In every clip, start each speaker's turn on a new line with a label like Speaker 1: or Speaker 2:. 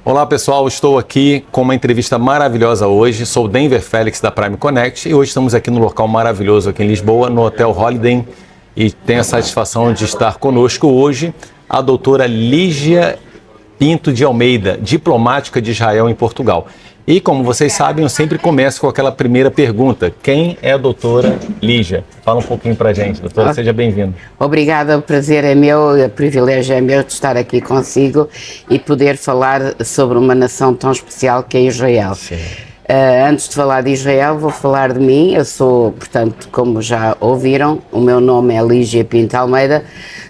Speaker 1: Olá pessoal, estou aqui com uma entrevista maravilhosa hoje. Sou o Denver Félix da Prime Connect e hoje estamos aqui no local maravilhoso aqui em Lisboa, no Hotel Holiday, e tenho a satisfação de estar conosco hoje a doutora Lígia Pinto de Almeida, diplomática de Israel em Portugal. E como vocês sabem, eu sempre começo com aquela primeira pergunta: quem é a doutora Lígia? Fala um pouquinho pra gente, doutora, seja bem-vinda.
Speaker 2: Obrigada, o prazer é meu, o privilégio é meu de estar aqui consigo e poder falar sobre uma nação tão especial que é Israel. Antes de falar de Israel, vou falar de mim. Eu sou, portanto, como já ouviram, o meu nome é Lígia Pinto Almeida,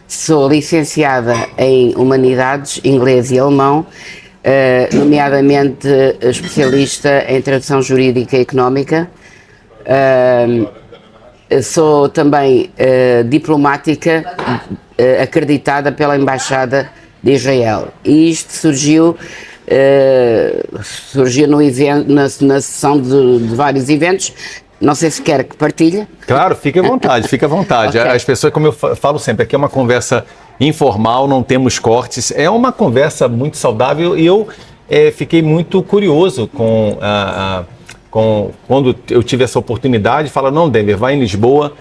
Speaker 2: sou licenciada em Humanidades, Inglês e Alemão, nomeadamente especialista em tradução jurídica e económica. Sou também diplomática acreditada pela Embaixada de Israel. E isto surgiu no evento, na sessão de vários eventos. Não sei se quer que partilhe.
Speaker 1: Claro, fique à vontade, fique à vontade. Okay. As pessoas, como eu falo sempre, aqui é uma conversa informal, não temos cortes, é uma conversa muito saudável e eu fiquei muito curioso quando eu tive essa oportunidade, fala, não, Denver, vai em Lisboa,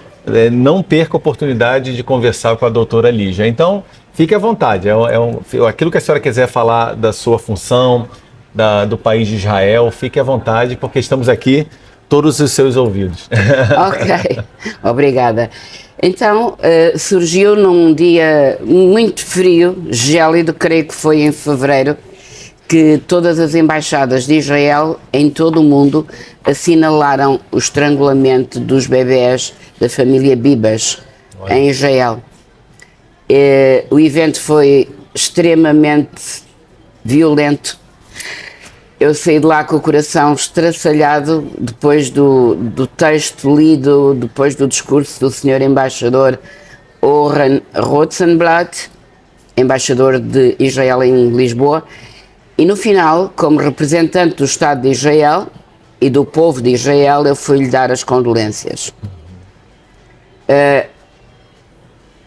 Speaker 1: não perca a oportunidade de conversar com a doutora Lígia. Então, fique à vontade, aquilo que a senhora quiser falar da sua função, do país de Israel, fique à vontade, porque estamos aqui, todos os seus ouvidos.
Speaker 2: Ok, obrigada. Então, surgiu num dia muito frio, gélido, creio que foi em fevereiro, que todas as embaixadas de Israel em todo o mundo assinalaram o estrangulamento dos bebés da família Bibas em Israel. O evento foi extremamente violento. Eu saí de lá com o coração estraçalhado depois do texto lido, depois do discurso do senhor embaixador Oren Rosenblatt, embaixador de Israel em Lisboa. E no final, como representante do Estado de Israel e do povo de Israel, eu fui-lhe dar as condolências.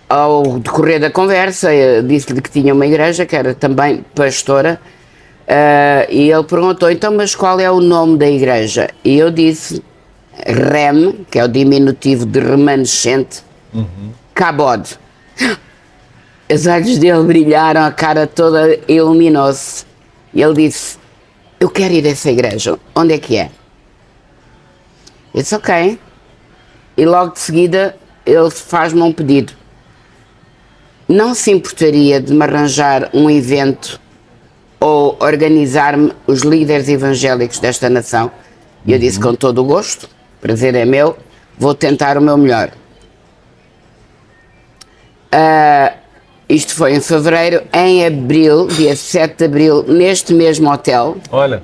Speaker 2: Ao decorrer da conversa, disse-lhe que tinha uma igreja, que era também pastora, e ele perguntou, então, mas qual é o nome da igreja? E eu disse, Rem, que é o diminutivo de remanescente, Kabod. Os olhos dele brilharam, a cara toda iluminou-se. E ele disse, eu quero ir a essa igreja, onde é que é? Eu disse, ok. E logo de seguida ele faz-me um pedido. Não se importaria de me arranjar um evento ou organizar-me os líderes evangélicos desta nação? E eu disse, com todo o gosto, prazer é meu, vou tentar o meu melhor. Isto foi em fevereiro. Em abril, dia 7 de abril, neste mesmo hotel.
Speaker 1: Olha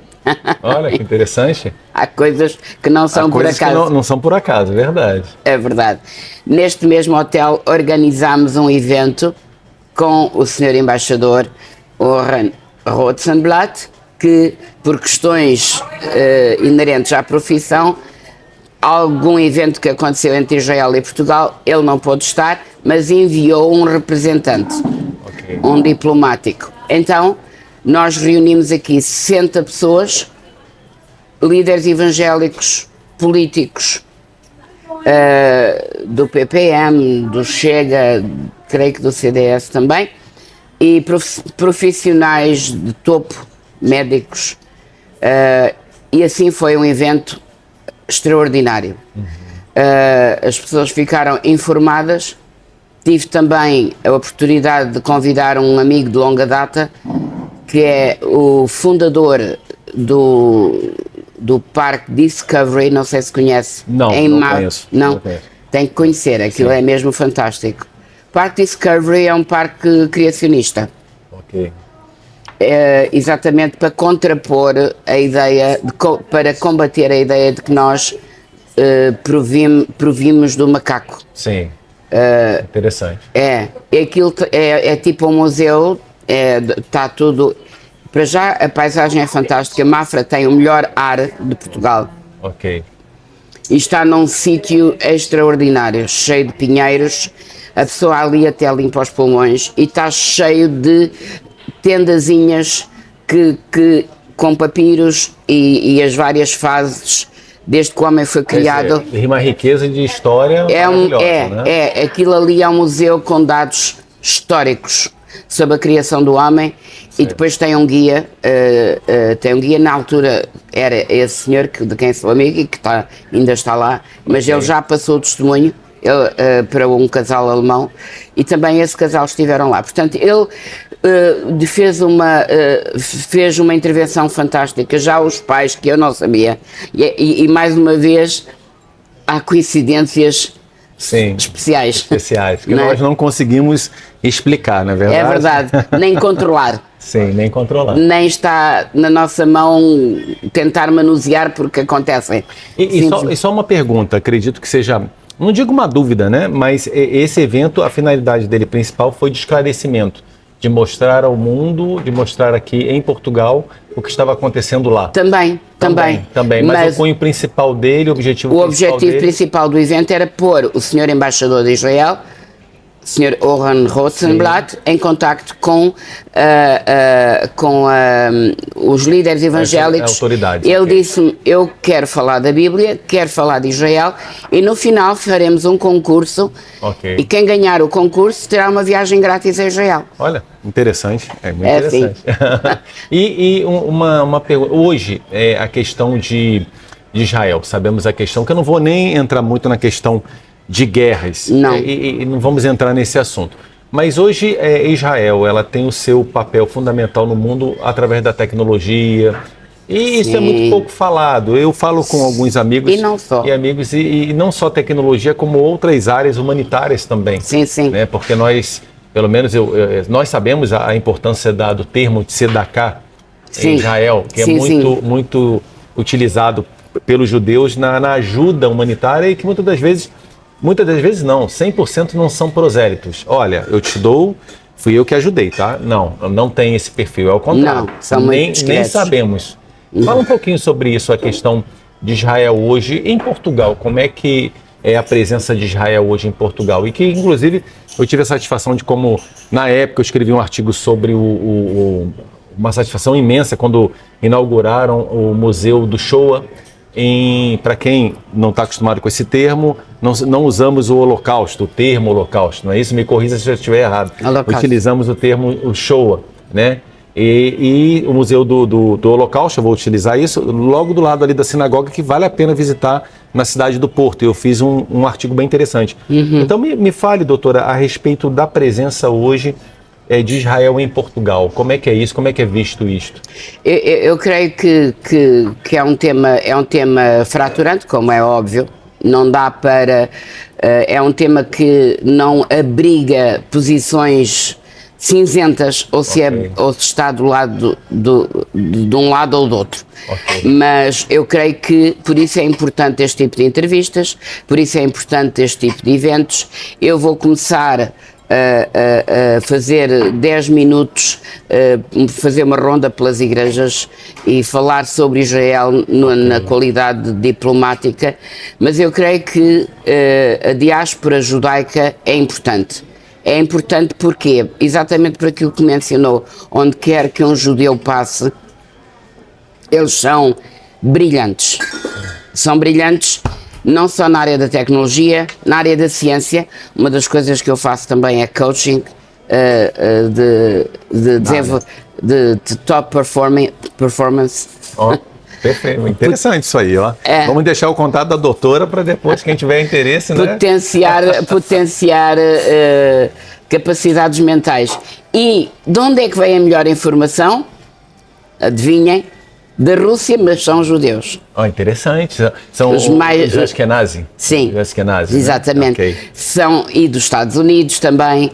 Speaker 1: que interessante.
Speaker 2: Há coisas que não são por acaso.
Speaker 1: Que não são por acaso, é verdade.
Speaker 2: É verdade. Neste mesmo hotel organizámos um evento com o senhor embaixador Oren Rosenblatt, que por questões inerentes à profissão, algum evento que aconteceu entre Israel e Portugal, ele não pôde estar, mas enviou um representante, um diplomático. Então, nós reunimos aqui 60 pessoas, líderes evangélicos, políticos, do PPM, do Chega, creio que do CDS também, e profissionais de topo, médicos, e assim foi um evento extraordinário. As pessoas ficaram informadas. Tive também a oportunidade de convidar um amigo de longa data, que é o fundador do Parque Discovery, não sei se conhece.
Speaker 1: Não conheço.
Speaker 2: Não, tem que conhecer, aquilo é mesmo fantástico. O Parque Discovery é um parque criacionista. Exatamente para contrapor a ideia, para combater a ideia de que nós provimos do macaco.
Speaker 1: Sim, interessante.
Speaker 2: Aquilo é tipo um museu, está tudo... Para já a paisagem é fantástica, Mafra tem o melhor ar de Portugal. E está num sítio extraordinário, cheio de pinheiros, a pessoa ali até limpa os pulmões, e está cheio de tendazinhas que com papiros e as várias fases desde que o homem foi criado.
Speaker 1: Uma riqueza de história maravilhosa, né?
Speaker 2: Aquilo ali é um museu com dados históricos sobre a criação do homem. Sim. E depois tem um guia, na altura era esse senhor de quem sou amigo e que ainda está lá, mas ele já passou o testemunho para um casal alemão e também esse casal estiveram lá. Portanto, ele fez uma intervenção fantástica, já os pais, que eu não sabia, e mais uma vez há coincidências especiais,
Speaker 1: que nós não conseguimos explicar, não é verdade?
Speaker 2: É verdade, nem controlar.
Speaker 1: Sim, nem controlar.
Speaker 2: Nem está na nossa mão tentar manusear porque acontecem.
Speaker 1: E só uma pergunta, acredito que seja, não digo uma dúvida, né? Mas esse evento, a finalidade dele principal foi de esclarecimento, de mostrar ao mundo, de mostrar aqui em Portugal o que estava acontecendo lá. Também. Mas o cunho principal dele, o objetivo
Speaker 2: principal do evento era pôr o senhor embaixador de Israel, Sr. Oren Rosenblatt, em contacto com os líderes evangélicos.
Speaker 1: Autoridades.
Speaker 2: Ele disse-me, eu quero falar da Bíblia, quero falar de Israel, e no final faremos um concurso, e quem ganhar o concurso terá uma viagem grátis a Israel.
Speaker 1: Olha, interessante, muito interessante. E uma pergunta, hoje, a questão de Israel, sabemos a questão, que eu não vou nem entrar muito na questão de guerras,
Speaker 2: não.
Speaker 1: E não vamos entrar nesse assunto. Mas hoje Israel, ela tem o seu papel fundamental no mundo através da tecnologia, e isso é muito pouco falado. Eu falo com alguns amigos e amigos, e não só tecnologia, como outras áreas humanitárias também.
Speaker 2: Sim.
Speaker 1: Né? Porque nós, pelo menos nós sabemos a importância do termo de Sedaká em Israel, que é muito utilizado pelos judeus na ajuda humanitária, e que muitas das vezes não, 100% não são prosélitos. Olha, eu te dou, fui eu que ajudei, tá? Não tem esse perfil, é o contrário.
Speaker 2: Não, são nem
Speaker 1: sabemos. Fala um pouquinho sobre isso, a questão de Israel hoje em Portugal. Como é que é a presença de Israel hoje em Portugal? E que, inclusive, eu tive a satisfação de como, na época, eu escrevi um artigo sobre uma satisfação imensa quando inauguraram o Museu do Shoah. Para quem não está acostumado com esse termo, não usamos o termo Holocausto, não é isso? Me corrija se eu estiver errado. Utilizamos o termo Shoah, né? E o Museu do Holocausto, eu vou utilizar isso, logo do lado ali da sinagoga, que vale a pena visitar na cidade do Porto. Eu fiz um artigo bem interessante. Então me fale, doutora, a respeito da presença hoje de Israel em Portugal. Como é que é isso? Como é que é visto isto?
Speaker 2: Eu creio que é um tema fraturante, como é óbvio. Não dá para... é um tema que não abriga posições cinzentas, ou se está do lado de um lado ou do outro. Mas eu creio que por isso é importante este tipo de entrevistas, por isso é importante este tipo de eventos. Eu vou começar a fazer 10 minutos, fazer uma ronda pelas igrejas e falar sobre Israel na qualidade diplomática, mas eu creio que a diáspora judaica é importante. É importante porque, exatamente por aquilo que mencionou, onde quer que um judeu passe, eles são brilhantes. São brilhantes não só na área da tecnologia, na área da ciência. Uma das coisas que eu faço também é coaching de top performance.
Speaker 1: Perfeito, interessante isso aí, ó. Vamos deixar o contato da doutora para depois, quem tiver interesse,
Speaker 2: potenciar capacidades mentais. E de onde é que vem a melhor informação? Adivinhem? Da Rússia, mas são judeus.
Speaker 1: Interessante. São os Ashkenazi?
Speaker 2: Sim,
Speaker 1: os Ashkenazi,
Speaker 2: exatamente.
Speaker 1: Né?
Speaker 2: São, e dos Estados Unidos também.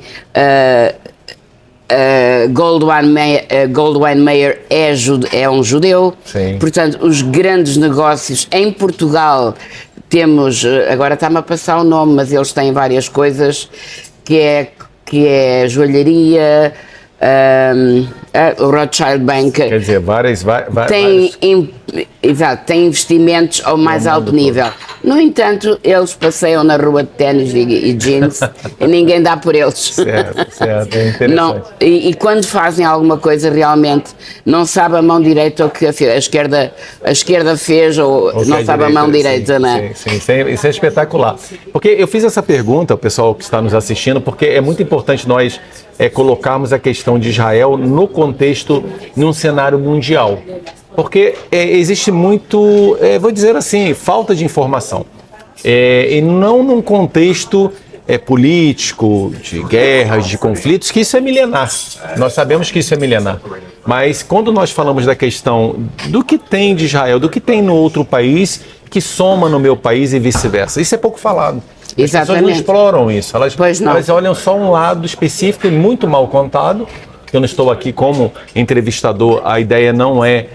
Speaker 2: Goldwyn Mayer é um judeu.
Speaker 1: Sim.
Speaker 2: Portanto, os grandes negócios em Portugal temos, agora está-me a passar o nome, mas eles têm várias coisas, que é joalharia, o Rothschild Bank
Speaker 1: Quer dizer, várias...
Speaker 2: Exato, tem investimentos ao mais alto nível. No entanto, eles passeiam na rua de ténis e jeans e ninguém dá por eles.
Speaker 1: Certo, é interessante.
Speaker 2: Não, e quando fazem alguma coisa, realmente não sabe a mão direita o que a esquerda fez ou não sabe a mão direita, não é?
Speaker 1: Sim, isso é espetacular. Porque eu fiz essa pergunta ao pessoal que está nos assistindo, porque é muito importante nós colocarmos a questão de Israel no contexto, num cenário mundial. Porque existe muito, vou dizer assim, falta de informação. E não num contexto político, de guerras, de conflitos, que isso é milenar. Nós sabemos que isso é milenar. Mas quando nós falamos da questão do que tem de Israel, do que tem no outro país, que soma no meu país e vice-versa, isso é pouco falado. As pessoas não exploram isso. Elas olham só um lado específico e muito mal contado. Eu não estou aqui como entrevistador, a ideia não é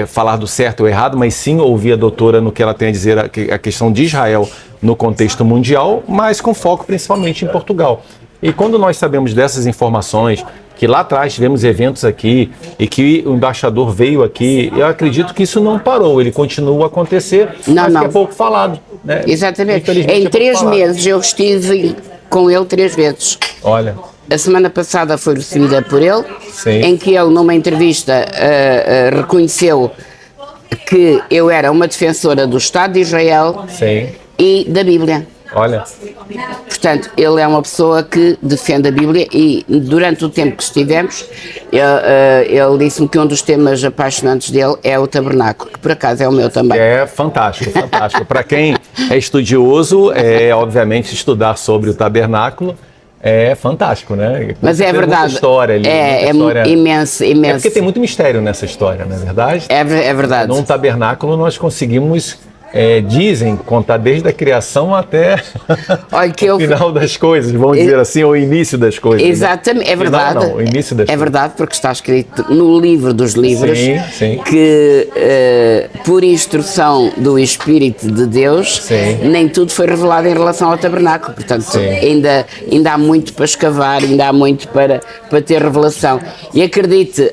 Speaker 1: falar do certo ou errado, mas sim ouvir a doutora no que ela tem a dizer, a questão de Israel no contexto mundial, mas com foco principalmente em Portugal. E quando nós sabemos dessas informações, que lá atrás tivemos eventos aqui e que o embaixador veio aqui, eu acredito que isso não parou, ele continua a acontecer, mas que é pouco falado. Né?
Speaker 2: Exatamente. Em 3 meses eu estive com ele 3 vezes.
Speaker 1: Olha.
Speaker 2: A semana passada foi recebida por ele,
Speaker 1: sim,
Speaker 2: em que ele, numa entrevista, reconheceu que eu era uma defensora do Estado de Israel,
Speaker 1: sim,
Speaker 2: e da Bíblia.
Speaker 1: Olha.
Speaker 2: Portanto, ele é uma pessoa que defende a Bíblia e durante o tempo que estivemos, ele disse-me que um dos temas apaixonantes dele é o tabernáculo, que por acaso é o meu também.
Speaker 1: É fantástico, fantástico. Para quem é estudioso, obviamente estudar sobre o tabernáculo é fantástico, né?
Speaker 2: Mas é verdade.
Speaker 1: Muita história ali.
Speaker 2: História... imenso.
Speaker 1: É porque tem muito mistério nessa história, não é verdade?
Speaker 2: É verdade.
Speaker 1: Num tabernáculo nós conseguimos... dizem contar desde a criação até o final das coisas, vamos dizer assim, ou o início das coisas.
Speaker 2: Exatamente, né? É verdade.
Speaker 1: Não, o início das coisas.
Speaker 2: Verdade, porque está escrito no livro dos livros,
Speaker 1: sim,
Speaker 2: que por instrução do Espírito de Deus, nem tudo foi revelado em relação ao tabernáculo. Portanto, ainda há muito para escavar, ainda há muito para ter revelação. E acredite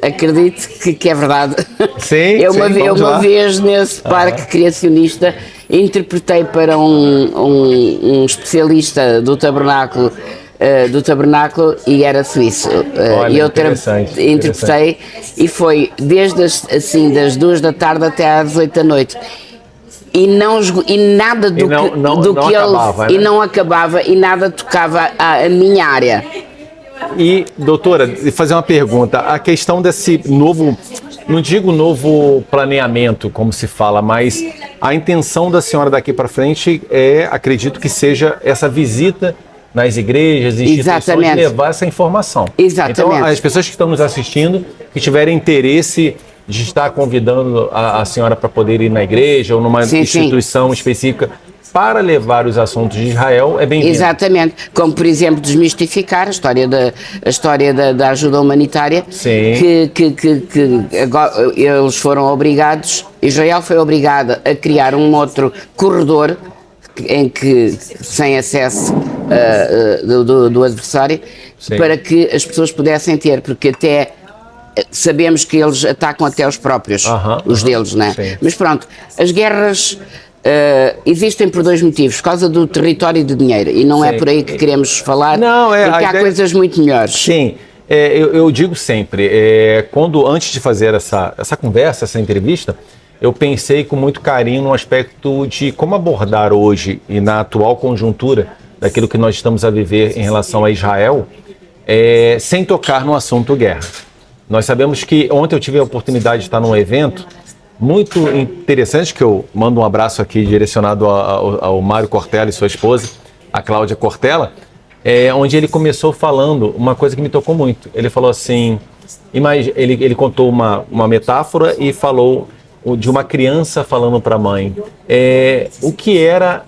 Speaker 2: que é verdade.
Speaker 1: Sim,
Speaker 2: eu uma vez nesse parque criacionista interpretei para um especialista do tabernáculo e era suíço.
Speaker 1: Olha,
Speaker 2: e eu interpretei e foi desde das 2 da tarde até às 8 da noite. E nada do que
Speaker 1: acabava,
Speaker 2: ele... E não acabava e nada tocava a minha área.
Speaker 1: E, doutora, fazer uma pergunta. A questão desse novo... Não digo novo planeamento, como se fala, mas a intenção da senhora daqui para frente acredito que seja essa visita nas igrejas, instituições, de levar essa informação.
Speaker 2: Exatamente.
Speaker 1: Então, as pessoas que estão nos assistindo, que tiverem interesse de estar convidando a senhora para poder ir na igreja ou numa instituição específica para levar os assuntos de Israel, é bem-vindo.
Speaker 2: Exatamente, como por exemplo desmistificar a história da ajuda humanitária, que agora eles foram obrigados, Israel foi obrigada a criar um outro corredor em que, sem acesso do adversário, para que as pessoas pudessem ter, porque até sabemos que eles atacam até os próprios, os deles, não é? Mas pronto, as guerras... existem por 2 motivos, por causa do território e do dinheiro, e não é por aí que queremos falar, porque há coisas muito melhores.
Speaker 1: Sim, eu digo sempre, antes de fazer essa conversa, essa entrevista, eu pensei com muito carinho no aspecto de como abordar hoje e na atual conjuntura daquilo que nós estamos a viver em relação a Israel, sem tocar no assunto guerra. Nós sabemos que ontem eu tive a oportunidade de estar num evento muito interessante, que eu mando um abraço aqui direcionado ao Mário Cortella e sua esposa, a Cláudia Cortella, onde ele começou falando uma coisa que me tocou muito. Ele falou assim, ele contou uma metáfora e falou de uma criança falando para a mãe o que era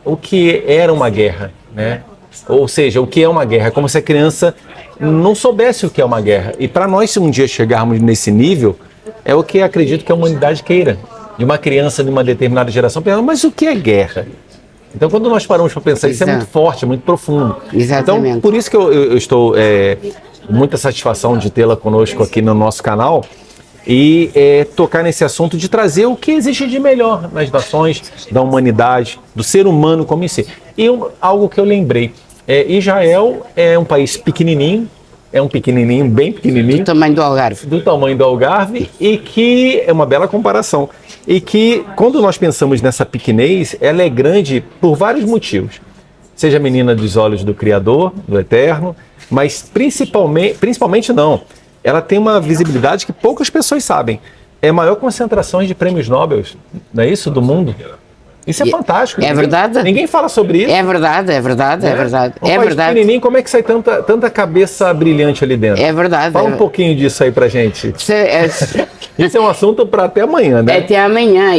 Speaker 1: uma guerra, né? Ou seja, o que é uma guerra? É como se a criança não soubesse o que é uma guerra. E para nós, se um dia chegarmos nesse nível, é o que acredito que a humanidade queira. De uma criança de uma determinada geração pensando, mas o que é guerra? Então, quando nós paramos para pensar, isso é muito forte, é muito profundo.
Speaker 2: Exatamente.
Speaker 1: Então, por isso que eu estou muita satisfação de tê-la conosco aqui no nosso canal e tocar nesse assunto de trazer o que existe de melhor nas nações, da humanidade, do ser humano como em si. E algo que eu lembrei, Israel é um país pequenininho, bem pequenininho.
Speaker 2: Do tamanho do Algarve.
Speaker 1: Do tamanho do Algarve, e que é uma bela comparação. E que, quando nós pensamos nessa pequenez, ela é grande por vários motivos. Seja a menina dos olhos do Criador, do Eterno, mas principalmente não. Ela tem uma visibilidade que poucas pessoas sabem. É a maior concentração de prêmios Nobel, não é isso, do mundo? Isso é fantástico.
Speaker 2: É verdade?
Speaker 1: Ninguém fala sobre isso.
Speaker 2: É verdade. Um país
Speaker 1: pequenininho, como é que sai tanta cabeça brilhante ali dentro?
Speaker 2: É verdade.
Speaker 1: Fala um pouquinho disso aí pra gente. Isso é um assunto para até amanhã, né?
Speaker 2: Até amanhã.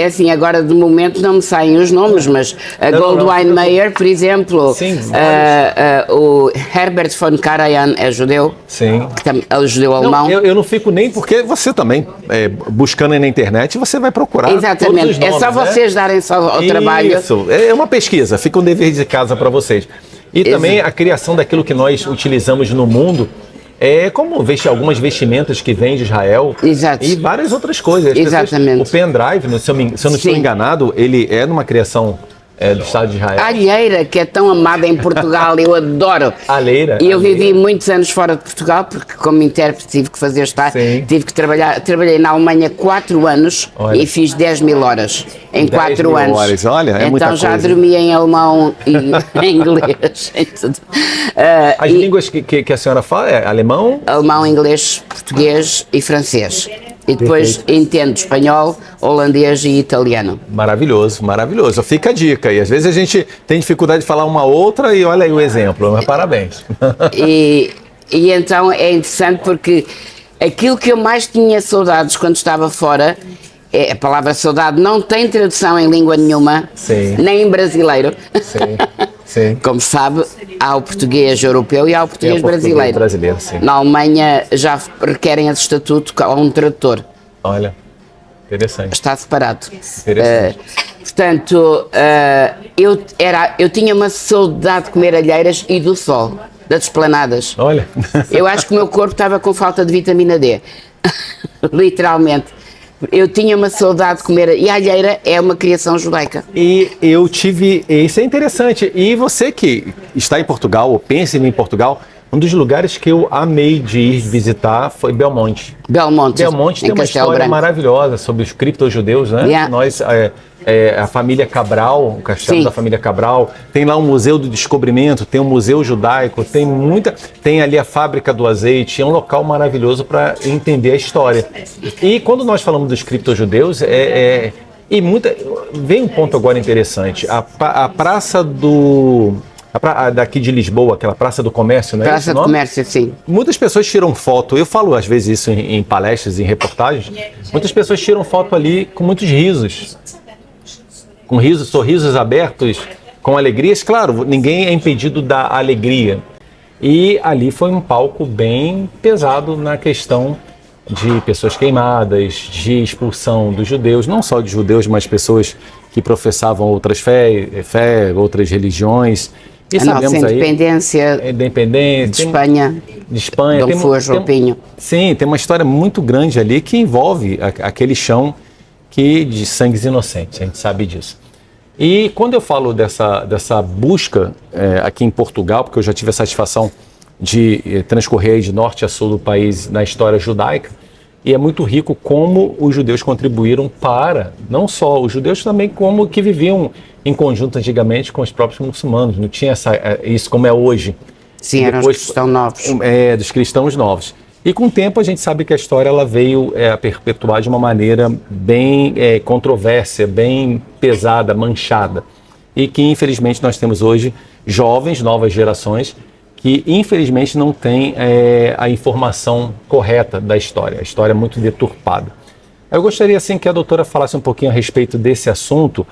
Speaker 2: Assim, agora de momento não me saem os nomes, mas a Goldwyn Mayer, por exemplo,
Speaker 1: sim,
Speaker 2: o Herbert von Karajan é judeu.
Speaker 1: Sim.
Speaker 2: É judeu alemão.
Speaker 1: Eu não fico nem porque você também, buscando aí na internet, você vai procurar.
Speaker 2: Exatamente.
Speaker 1: Todos os nomes,
Speaker 2: é só vocês darem só o trabalho.
Speaker 1: Isso, é uma pesquisa, fica um dever de casa para vocês. E também a criação daquilo que nós utilizamos no mundo, como algumas vestimentas que vêm de Israel.
Speaker 2: Exato.
Speaker 1: E várias outras coisas.
Speaker 2: Exatamente.
Speaker 1: O pendrive, se eu não estou enganado, ele é numa criação do Estado de Israel.
Speaker 2: A alheira, que é tão amada em Portugal, eu adoro.
Speaker 1: Alheira.
Speaker 2: E eu vivi muitos anos fora de Portugal, porque como intérprete tive que fazer tive que trabalhei na Alemanha 4 anos. Olha. E fiz 10.000 horas em 4 anos.
Speaker 1: Horas. Olha, é muita
Speaker 2: então já
Speaker 1: coisa.
Speaker 2: dormi em alemão e em inglês.
Speaker 1: As línguas que a senhora fala é alemão?
Speaker 2: Alemão, inglês, português e francês. E depois entendo espanhol, holandês e italiano.
Speaker 1: Maravilhoso, maravilhoso. Fica a dica. E às vezes a gente tem dificuldade de falar uma outra e olha aí o exemplo. Mas parabéns.
Speaker 2: E então é interessante porque aquilo que eu mais tinha saudades quando estava fora, a palavra saudade não tem tradução em língua nenhuma,
Speaker 1: sim,
Speaker 2: nem em brasileiro.
Speaker 1: Sim. Sim.
Speaker 2: Como se sabe, há o português europeu e há o português brasileiro.
Speaker 1: Sim.
Speaker 2: Na Alemanha já requerem esse estatuto a um tradutor.
Speaker 1: Olha, interessante.
Speaker 2: Está separado.
Speaker 1: Interessante.
Speaker 2: Portanto, eu tinha uma saudade de comer alheiras e do sol, das esplanadas.
Speaker 1: Olha.
Speaker 2: Eu acho que o meu corpo estava com falta de vitamina D. Literalmente. Eu tinha uma saudade de comer, e a alheira é uma criação judaica.
Speaker 1: E eu tive, isso é interessante, e você que está em Portugal, ou pensa em ir em Portugal, um dos lugares que eu amei de ir visitar foi Belmonte.
Speaker 2: Belmonte
Speaker 1: tem uma história maravilhosa sobre os criptojudeus, né?
Speaker 2: Yeah.
Speaker 1: Nós, a família Cabral, o castelo da família Cabral, tem lá um museu do descobrimento, tem um museu judaico, tem ali a fábrica do azeite, é um local maravilhoso para entender a história. E quando nós falamos dos criptojudeus, vem um ponto agora interessante, a praça daqui de Lisboa, aquela Praça do Comércio, não é?
Speaker 2: Praça do Comércio, sim.
Speaker 1: Muitas pessoas tiram foto, eu falo às vezes isso em palestras, em reportagens, muitas pessoas tiram foto ali com muitos risos, sorrisos abertos, com alegrias. Claro, ninguém é impedido da alegria. E ali foi um palco bem pesado na questão de pessoas queimadas, de expulsão dos judeus, não só de judeus, mas pessoas que professavam outras outras religiões. E sabemos
Speaker 2: independência de Espanha. Dom Joupinho.
Speaker 1: Sim, tem uma história muito grande ali que envolve aquele chão de sangues inocentes, a gente sabe disso. E quando eu falo dessa busca aqui em Portugal, porque eu já tive a satisfação de transcorrer de norte a sul do país na história judaica, e é muito rico como os judeus contribuíram para, não só os judeus, também como que viviam em conjunto antigamente com os próprios muçulmanos. Não tinha isso como é hoje.
Speaker 2: Sim, eram os cristãos novos.
Speaker 1: Dos cristãos novos. E com o tempo a gente sabe que a história ela veio a perpetuar de uma maneira bem controversa, bem pesada, manchada. E que infelizmente nós temos hoje jovens, novas gerações, que infelizmente não têm a informação correta da história. A história é muito deturpada. Eu gostaria assim que a doutora falasse um pouquinho a respeito desse assunto,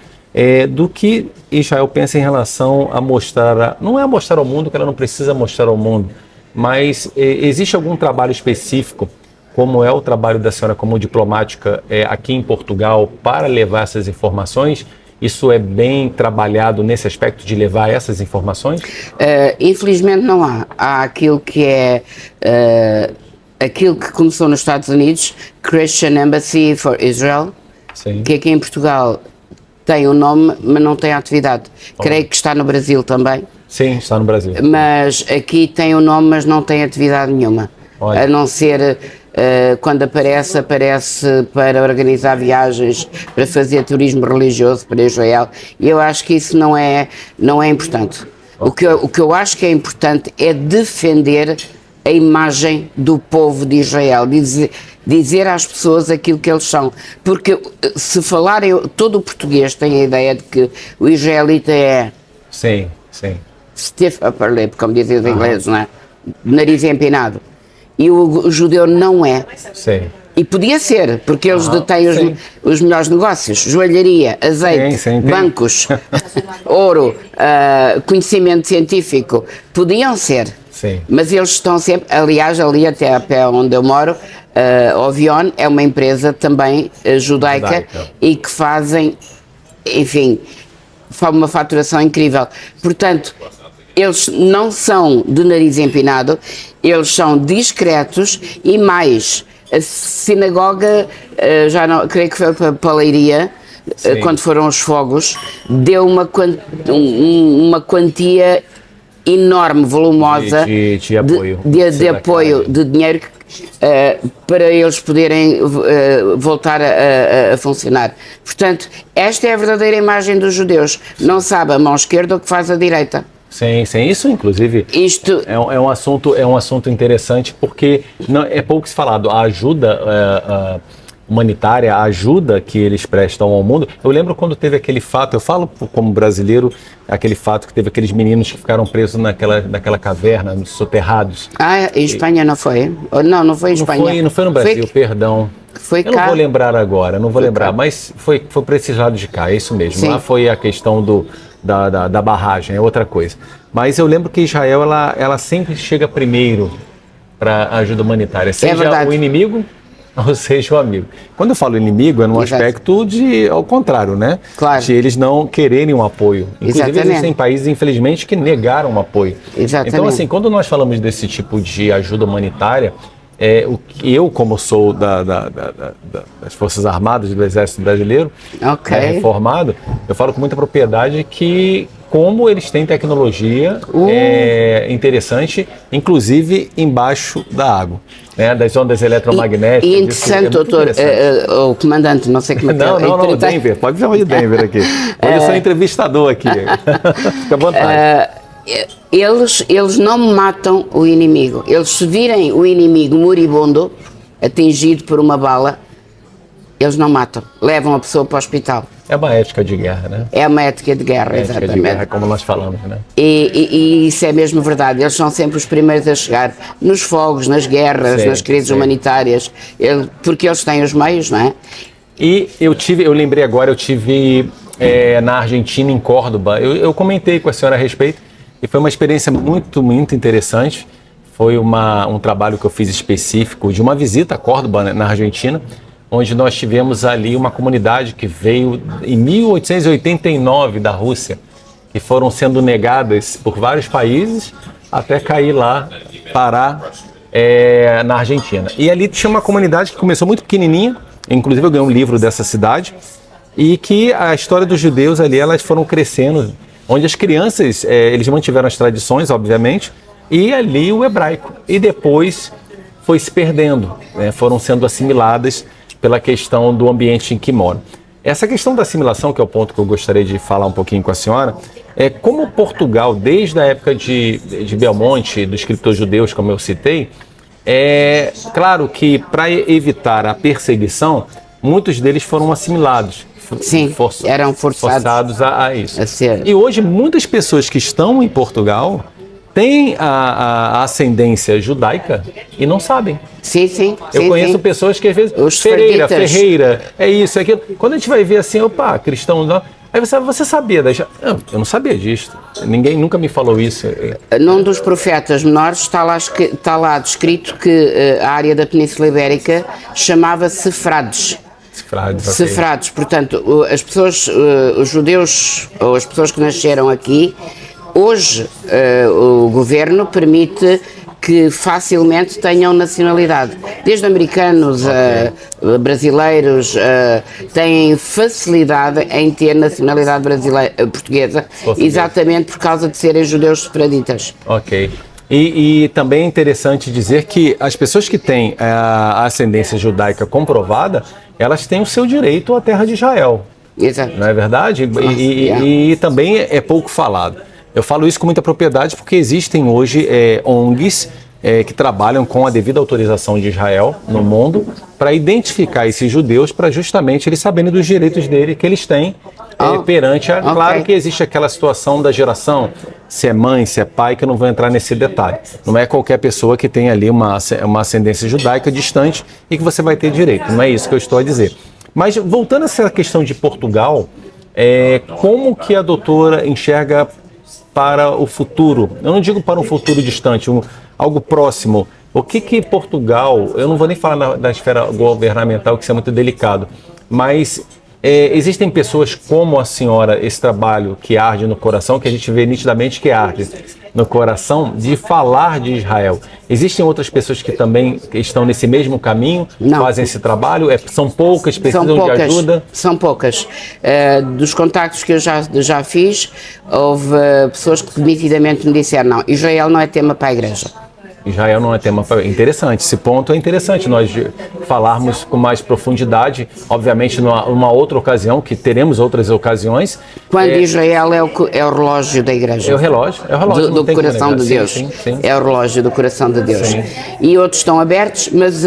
Speaker 1: do que Israel pensa em relação a mostrar, não é a mostrar ao mundo, que ela não precisa mostrar ao mundo, mas existe algum trabalho específico, como é o trabalho da senhora como diplomática aqui em Portugal, para levar essas informações Isso é bem trabalhado nesse aspecto de levar essas informações?
Speaker 2: Infelizmente não há. Há aquilo que é aquilo que começou nos Estados Unidos, Christian Embassy for Israel,
Speaker 1: Sim.
Speaker 2: que aqui em Portugal tem o nome, mas não tem atividade. Creio que está no Brasil também.
Speaker 1: Sim, está no Brasil.
Speaker 2: Mas aqui tem o nome, mas não tem atividade nenhuma.
Speaker 1: Olha.
Speaker 2: A não ser quando aparece para organizar viagens, para fazer turismo religioso para Israel. E eu acho que isso não é importante. O que eu acho que é importante é defender a imagem do povo de Israel, dizer às pessoas aquilo que eles são. Porque se falarem, todo o português tem a ideia de que o israelita é...
Speaker 1: Sim, sim.
Speaker 2: Stiff upper lip, como dizem os ingleses, não é? Nariz empinado. E o judeu não é.
Speaker 1: Sim.
Speaker 2: E podia ser, porque eles detêm os melhores negócios. Joalharia, azeite,
Speaker 1: sim,
Speaker 2: bancos, ouro, conhecimento científico. Podiam ser.
Speaker 1: Sim.
Speaker 2: Mas eles estão sempre... Aliás, ali até a pé onde eu moro, Ovion é uma empresa também judaica e que fazem, enfim, uma faturação incrível. Portanto, eles não são de nariz empinado, eles são discretos e mais, a sinagoga, já não, creio que foi para a Leiria, quando foram os fogos, deu uma quantia enorme, volumosa
Speaker 1: de apoio,
Speaker 2: de apoio, de dinheiro para eles poderem voltar a funcionar. Portanto, esta é a verdadeira imagem dos judeus. Não sabe a mão esquerda o que faz a direita.
Speaker 1: Sim, sim. Isso, inclusive, é um assunto interessante, porque é pouco se falado. A ajuda humanitária, a ajuda que eles prestam ao mundo. Eu lembro quando teve aquele fato, eu falo como brasileiro, aquele fato que teve aqueles meninos que ficaram presos naquela caverna, soterrados.
Speaker 2: Em Espanha não foi? Não foi em Espanha.
Speaker 1: Não foi no Brasil, perdão.
Speaker 2: Foi
Speaker 1: eu não vou lembrar agora, mas foi para esses lados de cá, é isso mesmo.
Speaker 2: Sim.
Speaker 1: Lá foi a questão da barragem, é outra coisa. Mas eu lembro que Israel, ela sempre chega primeiro para a ajuda humanitária, seja o inimigo ou seja o amigo. Quando eu falo inimigo, é num aspecto ao contrário, né?
Speaker 2: Claro.
Speaker 1: De eles não quererem um apoio. Inclusive, existem países, infelizmente, que negaram o apoio.
Speaker 2: Exatamente.
Speaker 1: Então, assim, quando nós falamos desse tipo de ajuda humanitária, eu, como sou das Forças Armadas do Exército Brasileiro, reformado, eu falo com muita propriedade que como eles têm tecnologia interessante, inclusive embaixo da água, né, das ondas eletromagnéticas.
Speaker 2: E interessante, doutor, o comandante, não sei como é que
Speaker 1: Não, Denver, pode chamar de Denver aqui. Hoje eu sou entrevistador aqui, fica à vontade.
Speaker 2: Eles não matam o inimigo. Eles, se virem o inimigo moribundo, atingido por uma bala, eles não matam. Levam a pessoa para o hospital.
Speaker 1: É uma ética de guerra, né?
Speaker 2: É uma ética de guerra, exatamente.
Speaker 1: Ética de guerra, como nós falamos, né?
Speaker 2: E isso é mesmo verdade. Eles são sempre os primeiros a chegar nos fogos, nas guerras, nas crises humanitárias, porque eles têm os meios, não é?
Speaker 1: E eu lembrei agora, eu tive na Argentina, em Córdoba. Eu comentei com a senhora a respeito. E foi uma experiência muito, muito interessante. Foi um trabalho que eu fiz específico de uma visita a Córdoba, né, na Argentina, onde nós tivemos ali uma comunidade que veio em 1889 da Rússia, que foram sendo negadas por vários países até cair lá, parar na Argentina. E ali tinha uma comunidade que começou muito pequenininha, inclusive eu ganhei um livro dessa cidade, e que a história dos judeus ali, elas foram crescendo, onde as crianças, eles mantiveram as tradições, obviamente, e ali o hebraico. E depois foi se perdendo, né? Foram sendo assimiladas pela questão do ambiente em que moram. Essa questão da assimilação, que é o ponto que eu gostaria de falar um pouquinho com a senhora, é como Portugal, desde a época de Belmonte, dos cristãos judeus, como eu citei, claro que para evitar a perseguição, muitos deles foram assimilados.
Speaker 2: Sim, eram forçados
Speaker 1: a isso.
Speaker 2: A ser.
Speaker 1: E hoje muitas pessoas que estão em Portugal têm a ascendência judaica e não sabem.
Speaker 2: Sim.
Speaker 1: Eu conheço pessoas que às vezes, Ferreira, é isso, é aquilo. Quando a gente vai ver assim, cristão, não. Aí você sabia, eu não sabia disso. Ninguém nunca me falou isso.
Speaker 2: Num dos profetas menores está lá descrito que a área da Península Ibérica chamava-se Frades.
Speaker 1: Sefrados, ok.
Speaker 2: Sefrados, portanto, as pessoas, os judeus ou as pessoas que nasceram aqui, hoje o governo permite que facilmente tenham nacionalidade. Desde americanos a brasileiros têm facilidade em ter nacionalidade portuguesa, exatamente por causa de serem judeus sefraditas.
Speaker 1: Ok. E também é interessante dizer que as pessoas que têm a ascendência judaica comprovada, elas têm o seu direito à terra de Israel.
Speaker 2: Exato.
Speaker 1: Não é verdade? E também é pouco falado. Eu falo isso com muita propriedade porque existem hoje ONGs que trabalham com a devida autorização de Israel no mundo para identificar esses judeus, para justamente eles saberem dos direitos dele que eles têm perante a... Claro que existe aquela situação da geração, se é mãe, se é pai, que eu não vou entrar nesse detalhe. Não é qualquer pessoa que tem ali uma ascendência judaica distante e que você vai ter direito. Não é isso que eu estou a dizer. Mas voltando a essa questão de Portugal, como que a doutora enxerga para o futuro? Eu não digo para um futuro distante, algo próximo. O que Portugal, eu não vou nem falar da esfera governamental, que isso é muito delicado, mas existem pessoas como a senhora, esse trabalho que arde no coração, que a gente vê nitidamente que arde no coração, de falar de Israel. Existem outras pessoas que também estão nesse mesmo caminho, fazem esse trabalho? São poucas, precisam de ajuda?
Speaker 2: São poucas. Dos contactos que eu já fiz, houve pessoas que nitidamente me disseram, não, Israel não é tema para a igreja.
Speaker 1: Israel não é tema interessante, esse ponto é interessante nós falarmos com mais profundidade, obviamente numa outra ocasião, que teremos outras ocasiões.
Speaker 2: Quando Israel é o relógio da igreja.
Speaker 1: É o relógio
Speaker 2: do coração de Deus.
Speaker 1: Sim.
Speaker 2: É o relógio do coração de Deus.
Speaker 1: Sim.
Speaker 2: E outros estão abertos, mas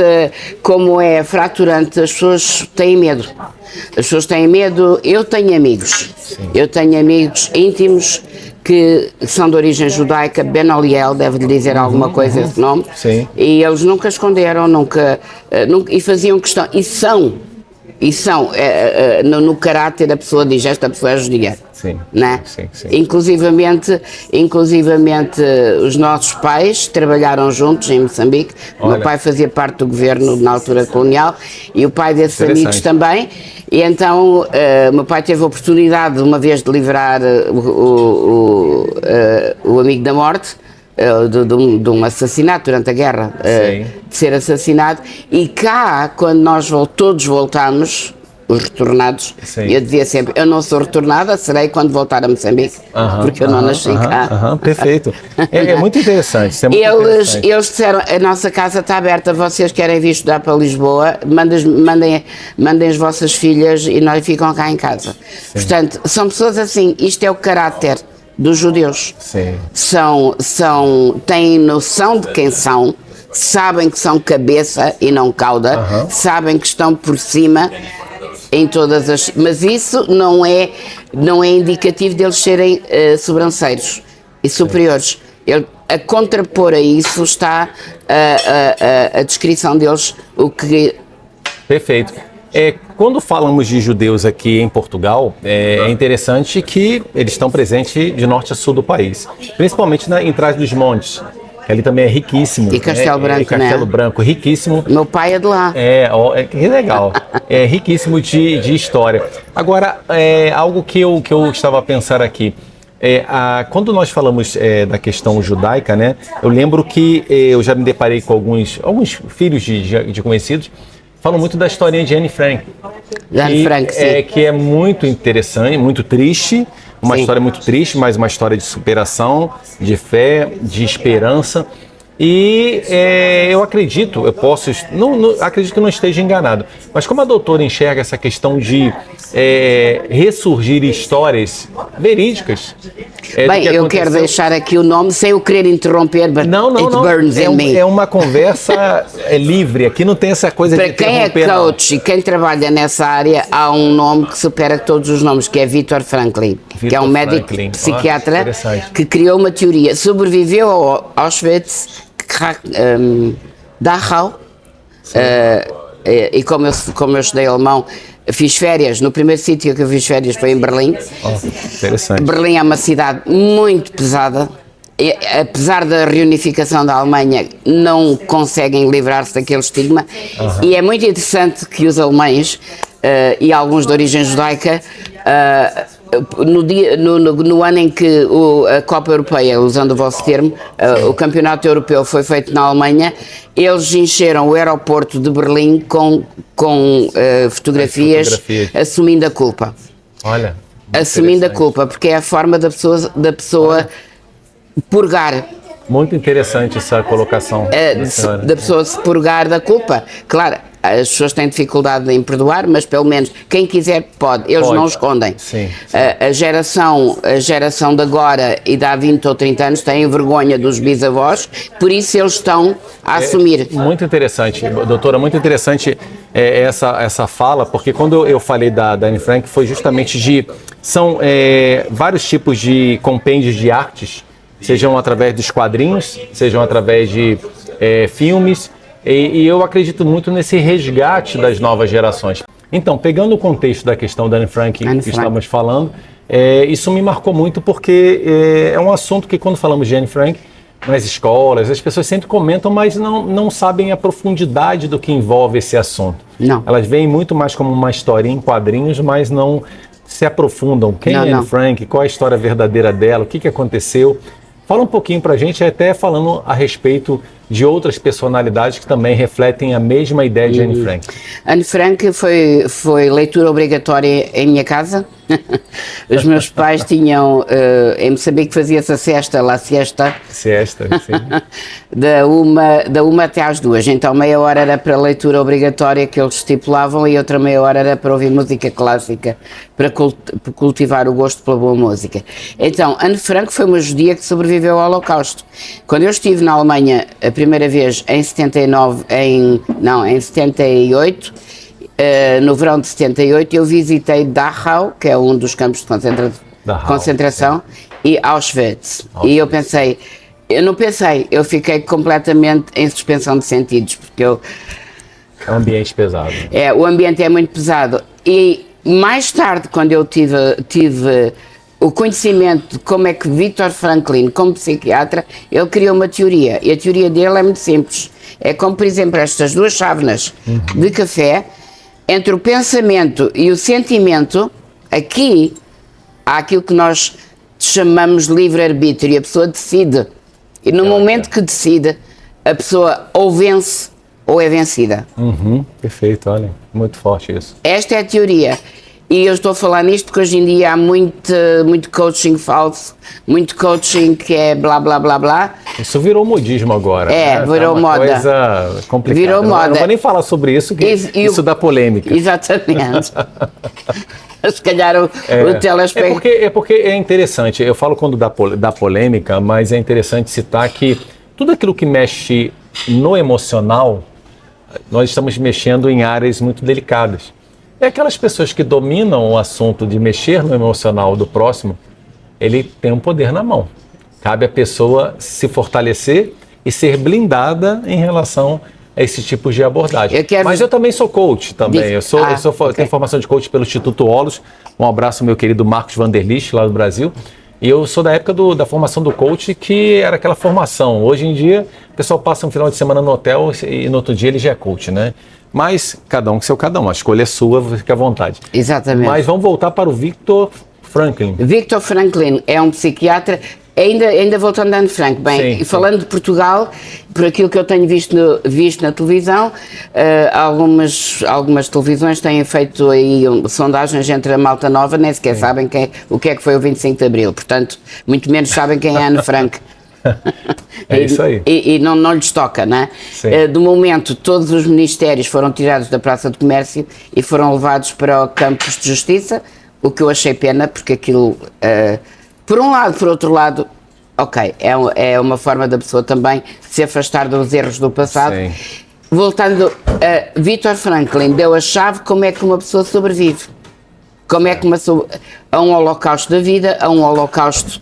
Speaker 2: como é fraturante, as pessoas têm medo. As pessoas têm medo, eu tenho amigos.
Speaker 1: Sim.
Speaker 2: Eu tenho amigos íntimos que são de origem judaica. Ben-Oliel deve-lhe dizer alguma coisa esse nome.
Speaker 1: Sim.
Speaker 2: E eles nunca esconderam, nunca, e faziam questão, e são no caráter da pessoa, diz, esta pessoa é judia.
Speaker 1: Sim.
Speaker 2: Né?
Speaker 1: Sim.
Speaker 2: Inclusivamente os nossos pais trabalharam juntos em Moçambique. O meu pai fazia parte do governo na altura colonial e o pai desses amigos também. E então o meu pai teve a oportunidade uma vez de livrar o amigo da morte, de um assassinato durante a guerra, de ser assassinado, e cá, quando nós todos voltámos, os retornados, eu dizia sempre, eu não sou retornada, serei quando voltar a Moçambique, porque eu não nasci cá.
Speaker 1: Perfeito. É muito interessante.
Speaker 2: Eles disseram, a nossa casa está aberta, vocês querem vir estudar para Lisboa, mandem as vossas filhas e nós ficam cá em casa. Sim. Portanto, são pessoas assim, isto é o caráter dos judeus.
Speaker 1: Sim.
Speaker 2: Têm noção de quem são, sabem que são cabeça e não cauda, sabem que estão por cima em todas as... Mas isso não é indicativo deles serem sobranceiros e superiores. A contrapor a isso está a descrição deles, o que...
Speaker 1: Perfeito. Quando falamos de judeus aqui em Portugal, é interessante que eles estão presentes de norte a sul do país, principalmente em Trás-os-Montes, que ali também é riquíssimo.
Speaker 2: E Castelo Branco,
Speaker 1: Castelo Branco, riquíssimo.
Speaker 2: Meu pai é de lá.
Speaker 1: Que legal. É riquíssimo de história. Agora, algo que eu estava a pensar aqui, quando nós falamos da questão judaica, né, eu lembro que eu já me deparei com alguns filhos de conhecidos, falam muito da historinha de Anne Frank.
Speaker 2: Sim.
Speaker 1: Que é muito interessante, muito triste, uma história muito triste, mas uma história de superação, de fé, de esperança. E eu acredito, acredito que não esteja enganado, mas como a doutora enxerga essa questão de ressurgir histórias verídicas?
Speaker 2: Bem, eu quero deixar aqui o nome sem eu querer interromper, but it burns in me.
Speaker 1: É uma conversa livre, aqui não tem essa coisa de interromper.
Speaker 2: Para quem é coach e quem trabalha nessa área, há um nome que supera todos os nomes, que é Viktor Franklin, que é um médico psiquiatra que criou uma teoria, sobreviveu ao Auschwitz, Dachau, e como eu estudei alemão, fiz férias, no primeiro sítio que eu fiz férias foi em Berlim.
Speaker 1: Interessante.
Speaker 2: Berlim é uma cidade muito pesada, e, apesar da reunificação da Alemanha, não conseguem livrar-se daquele estigma, e é muito interessante que os alemães e alguns de origem judaica, no ano em que a Copa Europeia, usando o vosso termo, o Campeonato Europeu foi feito na Alemanha, eles encheram o aeroporto de Berlim com fotografias assumindo a culpa.
Speaker 1: Olha,
Speaker 2: assumindo a culpa, porque é a forma da pessoa purgar.
Speaker 1: Muito interessante essa colocação
Speaker 2: da pessoa se purgar da culpa. Claro, as pessoas têm dificuldade em perdoar, mas pelo menos quem quiser pode, eles não escondem.
Speaker 1: Sim.
Speaker 2: A geração de agora e de há 20 ou 30 anos têm vergonha dos bisavós, por isso eles estão a assumir.
Speaker 1: Muito interessante, doutora, muito interessante essa fala, porque quando eu falei da Anne Frank foi justamente são vários tipos de compêndios de artes, sejam através dos quadrinhos, sejam através de filmes, e eu acredito muito nesse resgate das novas gerações. Então, pegando o contexto da questão da Anne Frank que estamos falando, isso me marcou muito porque é um assunto que quando falamos de Anne Frank, nas escolas, as pessoas sempre comentam, mas não sabem a profundidade do que envolve esse assunto.
Speaker 2: Não.
Speaker 1: Elas veem muito mais como uma historinha em quadrinhos, mas não se aprofundam. Quem é Anne Frank? Qual a história verdadeira dela? O que aconteceu? Fala um pouquinho pra gente, até falando a respeito de outras personalidades que também refletem a mesma ideia de Anne Frank.
Speaker 2: Anne Frank foi leitura obrigatória em minha casa. Os meus pais tinham, em Moçambique fazia-se a siesta,
Speaker 1: sim.
Speaker 2: da uma até às 2, então meia hora era para leitura obrigatória que eles estipulavam e outra meia hora era para ouvir música clássica, para cultivar o gosto pela boa música. Então, Anne Frank foi uma judia que sobreviveu ao Holocausto. Quando eu estive na Alemanha a primeira vez em 78, no verão de 78, eu visitei Dachau, que é um dos campos de concentração, e Auschwitz. E eu fiquei completamente em suspensão de sentidos, porque
Speaker 1: é um ambiente pesado.
Speaker 2: O ambiente é muito pesado. E mais tarde, quando eu tive o conhecimento de como é que Viktor Franklin, como psiquiatra, ele criou uma teoria, e a teoria dele é muito simples. É como, por exemplo, estas duas chávenas de café, entre o pensamento e o sentimento, aqui há aquilo que nós chamamos de livre-arbítrio, e a pessoa decide. E no momento que decide, a pessoa ou vence ou é vencida.
Speaker 1: Perfeito, olha, muito forte isso.
Speaker 2: Esta é a teoria. E eu estou a falar nisto porque hoje em dia há muito coaching falso, muito coaching que é blá blá blá blá.
Speaker 1: Isso virou modismo agora.
Speaker 2: Virou moda.
Speaker 1: Coisa complicada.
Speaker 2: Virou moda.
Speaker 1: Não vou nem falar sobre isso, que isso dá polêmica.
Speaker 2: Exatamente. Se calhar o telespectador...
Speaker 1: É porque é interessante, eu falo quando dá polêmica, mas é interessante citar que tudo aquilo que mexe no emocional, nós estamos mexendo em áreas muito delicadas. É aquelas pessoas que dominam o assunto de mexer no emocional do próximo, ele tem um poder na mão. Cabe à pessoa se fortalecer e ser blindada em relação a esse tipo de abordagem. Mas eu também sou coach também. Tenho formação de coach pelo Instituto Holos. Um abraço ao meu querido Marcos Vanderlich, lá do Brasil. E eu sou da época da formação do coach, que era aquela formação. Hoje em dia, o pessoal passa um final de semana no hotel e no outro dia ele já é coach, né? Mas cada um com seu cada um, a escolha é sua, fica à vontade.
Speaker 2: Exatamente.
Speaker 1: Mas vamos voltar para o Viktor Franklin.
Speaker 2: Viktor Franklin é um psiquiatra, ainda voltando a Anne Frank, bem, falando de Portugal, por aquilo que eu tenho visto na televisão, algumas televisões têm feito aí sondagens entre a malta nova, nem sequer sabem o que é que foi o 25 de Abril, portanto, muito menos sabem quem é Anne Frank.
Speaker 1: É isso aí.
Speaker 2: E não lhes toca, não é? Do momento, todos os ministérios foram tirados da Praça do Comércio e foram levados para campos de justiça, o que eu achei pena, porque aquilo, por um lado, por outro lado, ok, é uma forma da pessoa também se afastar dos erros do passado.
Speaker 1: Sim.
Speaker 2: Voltando, Viktor Franklin deu a chave como é que uma pessoa sobrevive. Como é que a um holocausto da vida, a um holocausto...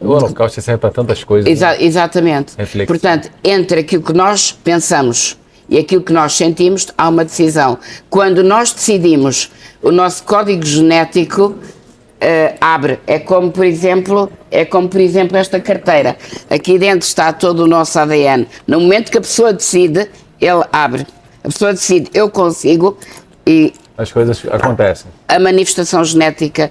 Speaker 1: o holocausto serve para tantas coisas.
Speaker 2: Exatamente.
Speaker 1: Reflexão.
Speaker 2: Portanto, entre aquilo que nós pensamos e aquilo que nós sentimos, há uma decisão. Quando nós decidimos, o nosso código genético abre. É como, por exemplo, esta carteira. Aqui dentro está todo o nosso ADN. No momento que a pessoa decide, ele abre. A pessoa decide, eu consigo, e
Speaker 1: as coisas acontecem.
Speaker 2: A manifestação genética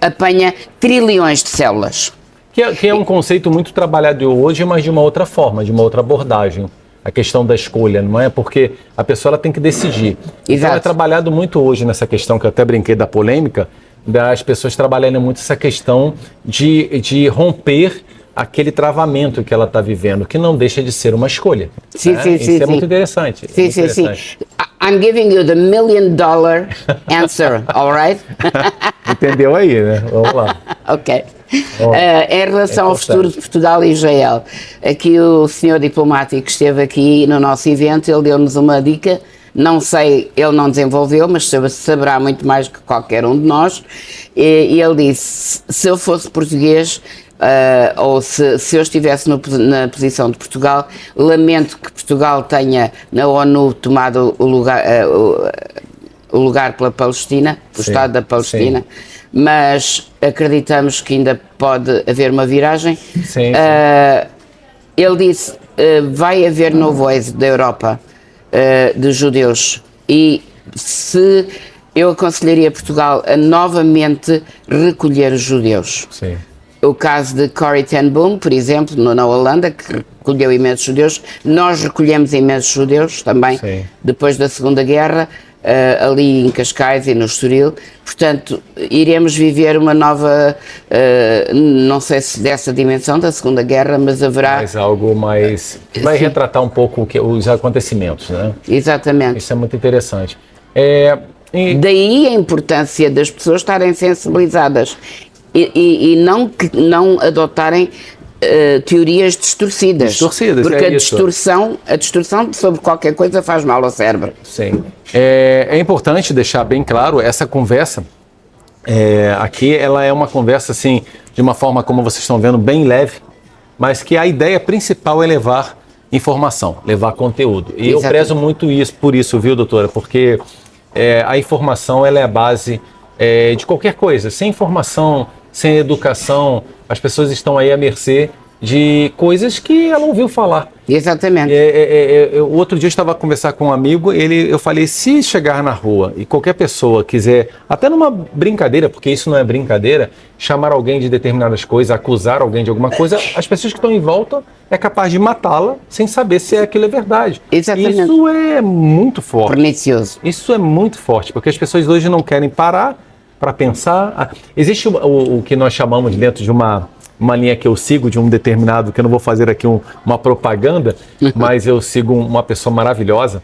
Speaker 2: apanha trilhões de células.
Speaker 1: Que é um conceito muito trabalhado hoje, mas de uma outra forma, de uma outra abordagem. A questão da escolha, não é? Porque a pessoa ela tem que decidir.
Speaker 2: Exato.
Speaker 1: Então é trabalhado muito hoje nessa questão, que eu até brinquei da polêmica, das pessoas trabalhando muito essa questão de romper aquele travamento que ela está vivendo, que não deixa de ser uma escolha.
Speaker 2: Sim,
Speaker 1: né?
Speaker 2: sim,
Speaker 1: Isso
Speaker 2: sim.
Speaker 1: é muito interessante.
Speaker 2: Sim, sim, sim. I'm giving you the $1 million answer, all right?
Speaker 1: Entendeu aí, né? Vamos lá.
Speaker 2: Ok. Em relação ao futuro de Portugal e Israel, aqui o senhor diplomático esteve aqui no nosso evento, ele deu-nos uma dica, não sei, ele não desenvolveu, mas saberá muito mais que qualquer um de nós, e ele disse, se eu fosse português, ou se eu estivesse na posição de Portugal, lamento que Portugal tenha na ONU tomado o lugar pela Palestina, o Estado da Palestina, mas acreditamos que ainda pode haver uma viragem.
Speaker 1: Sim.
Speaker 2: Ele disse, vai haver novo êxodo da Europa de judeus, e se eu aconselharia Portugal a novamente recolher os judeus.
Speaker 1: Sim.
Speaker 2: O caso de Corrie ten Boom, por exemplo, na Holanda, que recolheu imensos judeus. Nós recolhemos imensos judeus também,
Speaker 1: Sim.
Speaker 2: depois da Segunda Guerra, ali em Cascais e no Estoril. Portanto, iremos viver uma nova, não sei se dessa dimensão da Segunda Guerra, mas haverá...
Speaker 1: Mas algo mais... Vai retratar um pouco os acontecimentos, né?
Speaker 2: Exatamente.
Speaker 1: Isso é muito interessante.
Speaker 2: Daí a importância das pessoas estarem sensibilizadas e não adotarem teorias distorcidas. Porque a distorção sobre qualquer coisa faz mal ao cérebro.
Speaker 1: Sim. É importante deixar bem claro, essa conversa aqui, ela é uma conversa assim, de uma forma, como vocês estão vendo, bem leve, mas que a ideia principal é levar informação, levar conteúdo. E eu prezo muito por isso, viu, doutora? Porque a informação, ela é a base de qualquer coisa. Sem informação, sem educação, as pessoas estão aí à mercê de coisas que ela ouviu falar.
Speaker 2: Exatamente.
Speaker 1: O outro dia eu estava a conversar com um amigo, eu falei, se chegar na rua e qualquer pessoa quiser, até numa brincadeira, porque isso não é brincadeira, chamar alguém de determinadas coisas, acusar alguém de alguma coisa, as pessoas que estão em volta é capaz de matá-la sem saber se aquilo é verdade.
Speaker 2: Exatamente.
Speaker 1: Isso é muito forte.
Speaker 2: Pernicioso.
Speaker 1: Isso é muito forte, porque as pessoas hoje não querem parar para pensar. Existe o que nós chamamos dentro de uma linha que eu sigo, de um determinado, que eu não vou fazer aqui uma propaganda, mas eu sigo uma pessoa maravilhosa,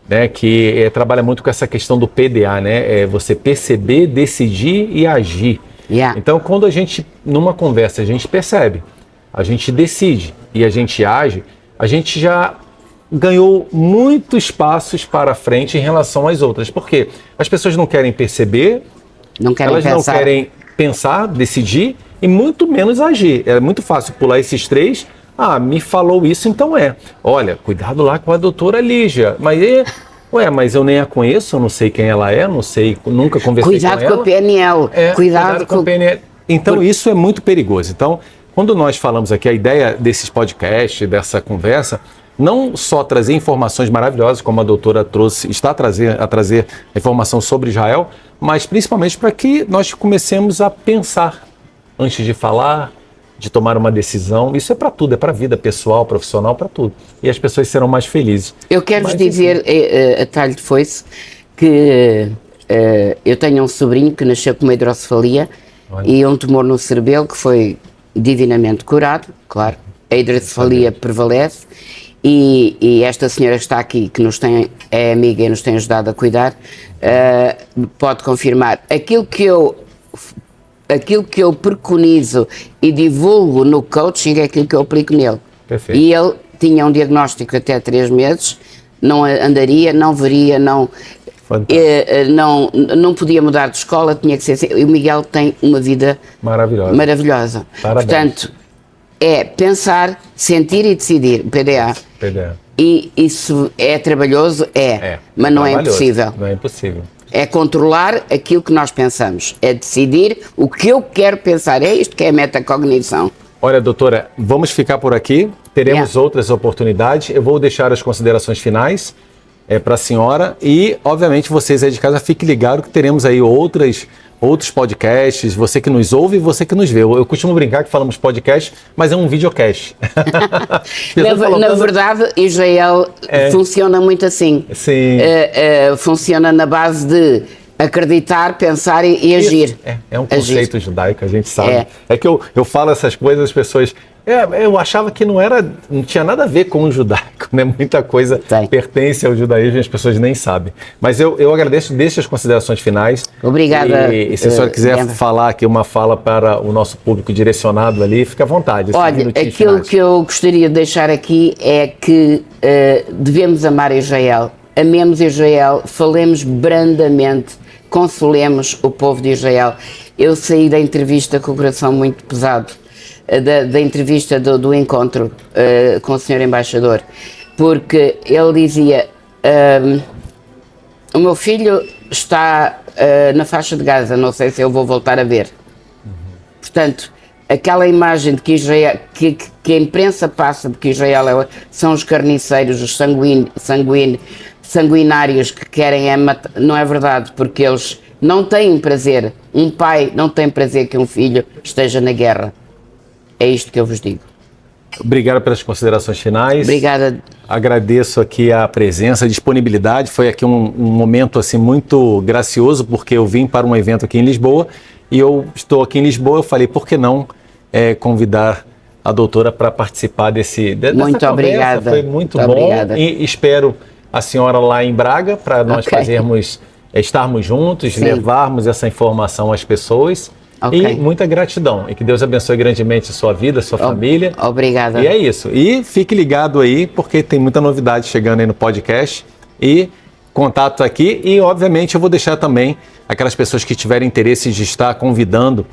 Speaker 1: né, que trabalha muito com essa questão do PDA, né, você perceber, decidir e agir.
Speaker 2: Yeah.
Speaker 1: Então, quando a gente, numa conversa, a gente percebe, a gente decide e a gente age, a gente já ganhou muitos passos para frente em relação às outras, porque as pessoas não querem perceber, elas não querem pensar, decidir e muito menos agir. É muito fácil pular esses três. Me falou isso, então olha, cuidado lá com a doutora Lígia. Mas eu nem a conheço, eu não sei quem ela é, não sei, nunca conversei com ela.
Speaker 2: Cuidado com a PNL.
Speaker 1: Cuidado com a PNL. Então isso é muito perigoso. Então, quando nós falamos aqui, a ideia desses podcasts, dessa conversa, não só trazer informações maravilhosas, como a doutora está a trazer a informação sobre Israel, mas principalmente para que nós comecemos a pensar antes de falar, de tomar uma decisão. Isso é para tudo, é para a vida pessoal, profissional, para tudo. E as pessoas serão mais felizes.
Speaker 2: Eu quero vos dizer, a talho de foice, que eu tenho um sobrinho que nasceu com uma hidrocefalia e um tumor no cerebelo que foi divinamente curado, claro. A hidrocefalia prevalece. E esta senhora que está aqui, que é amiga e nos tem ajudado a cuidar, pode confirmar. Aquilo que eu preconizo e divulgo no coaching é aquilo que eu aplico nele.
Speaker 1: Perfeito.
Speaker 2: E ele tinha um diagnóstico até 3 meses, não andaria, não veria, não podia mudar de escola, tinha que ser... E o Miguel tem uma vida maravilhosa.
Speaker 1: Parabéns.
Speaker 2: Portanto, pensar, sentir e decidir, PDA. E isso é trabalhoso? Mas não é impossível.
Speaker 1: Não é impossível.
Speaker 2: É controlar aquilo que nós pensamos, é decidir o que eu quero pensar, é isto que é a metacognição.
Speaker 1: Olha, doutora, vamos ficar por aqui, teremos outras oportunidades, eu vou deixar as considerações finais para a senhora e, obviamente, vocês aí de casa, fiquem ligados que teremos aí outros podcasts, você que nos ouve e você que nos vê. Eu costumo brincar que falamos podcast, mas é um videocast.
Speaker 2: Na verdade, Israel funciona muito assim.
Speaker 1: Sim.
Speaker 2: Funciona na base de acreditar, pensar e agir.
Speaker 1: É um conceito judaico, a gente sabe. É que eu falo essas coisas, as pessoas... eu achava que não tinha nada a ver com o judaico, né? Muita coisa pertence ao judaísmo e as pessoas nem sabem. Mas eu agradeço, deixo as considerações finais.
Speaker 2: Obrigada.
Speaker 1: E se a senhora quiser falar aqui uma fala para o nosso público direcionado ali, fica à vontade.
Speaker 2: Olha, aquilo que eu gostaria de deixar aqui é que devemos amar Israel. Amemos Israel, falemos brandamente, consolemos o povo de Israel. Eu saí da entrevista com o coração muito pesado. Da entrevista do encontro com o Sr. Embaixador, porque ele dizia, o meu filho está na faixa de Gaza, não sei se eu vou voltar a ver. Portanto, aquela imagem de que Israel, que a imprensa passa de que Israel são os carniceiros, os sanguinários que querem matar, não é verdade, porque eles não têm prazer, um pai não tem prazer que um filho esteja na guerra. É isto que eu vos digo.
Speaker 1: Obrigado pelas considerações finais.
Speaker 2: Obrigada.
Speaker 1: Agradeço aqui a presença, a disponibilidade. Foi aqui um momento assim, muito gracioso, porque eu vim para um evento aqui em Lisboa e eu estou aqui em Lisboa. Eu falei, por que não convidar a doutora para participar dessa
Speaker 2: muito obrigada.
Speaker 1: Foi muito bom.
Speaker 2: Obrigada.
Speaker 1: E espero a senhora lá em Braga para nós estarmos juntos, levarmos essa informação às pessoas. E muita gratidão. E que Deus abençoe grandemente a sua vida, a sua família.
Speaker 2: Obrigada.
Speaker 1: E é isso. E fique ligado aí, porque tem muita novidade chegando aí no podcast. E contato aqui. E, obviamente, eu vou deixar também aquelas pessoas que tiverem interesse de estar convidando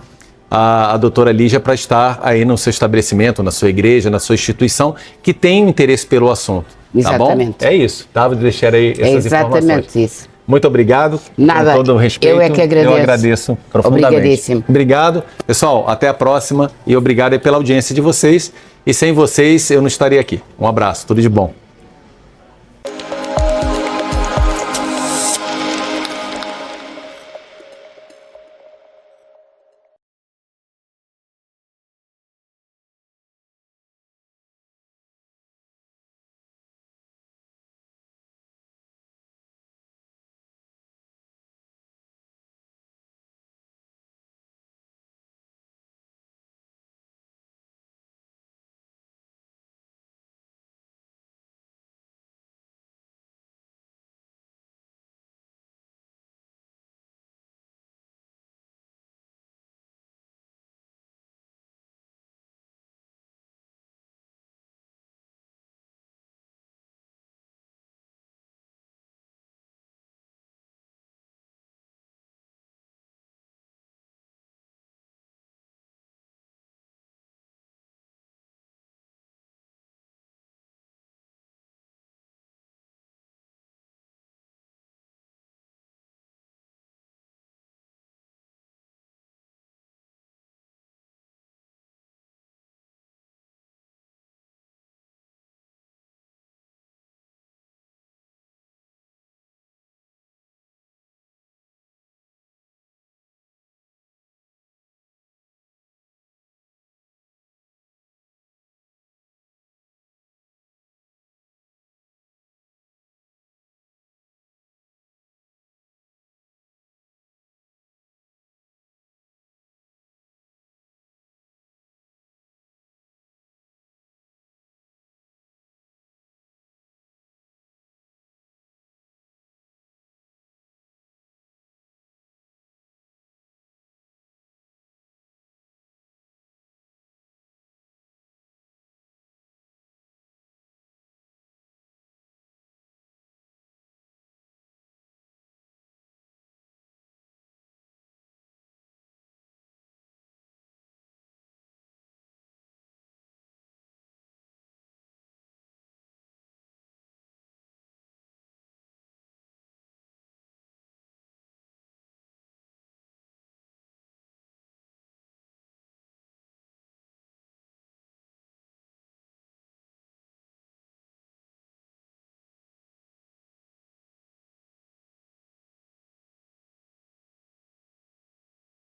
Speaker 1: a doutora Lígia para estar aí no seu estabelecimento, na sua igreja, na sua instituição, que tem interesse pelo assunto.
Speaker 2: Exatamente.
Speaker 1: Tá bom? É isso. Vou deixar aí essas informações.
Speaker 2: Exatamente isso.
Speaker 1: Muito obrigado.
Speaker 2: Nada,
Speaker 1: com todo o respeito.
Speaker 2: eu é que agradeço.
Speaker 1: Eu agradeço profundamente.
Speaker 2: Obrigadíssimo.
Speaker 1: Obrigado. Pessoal, até a próxima e obrigado aí pela audiência de vocês. E sem vocês eu não estaria aqui. Um abraço, tudo de bom.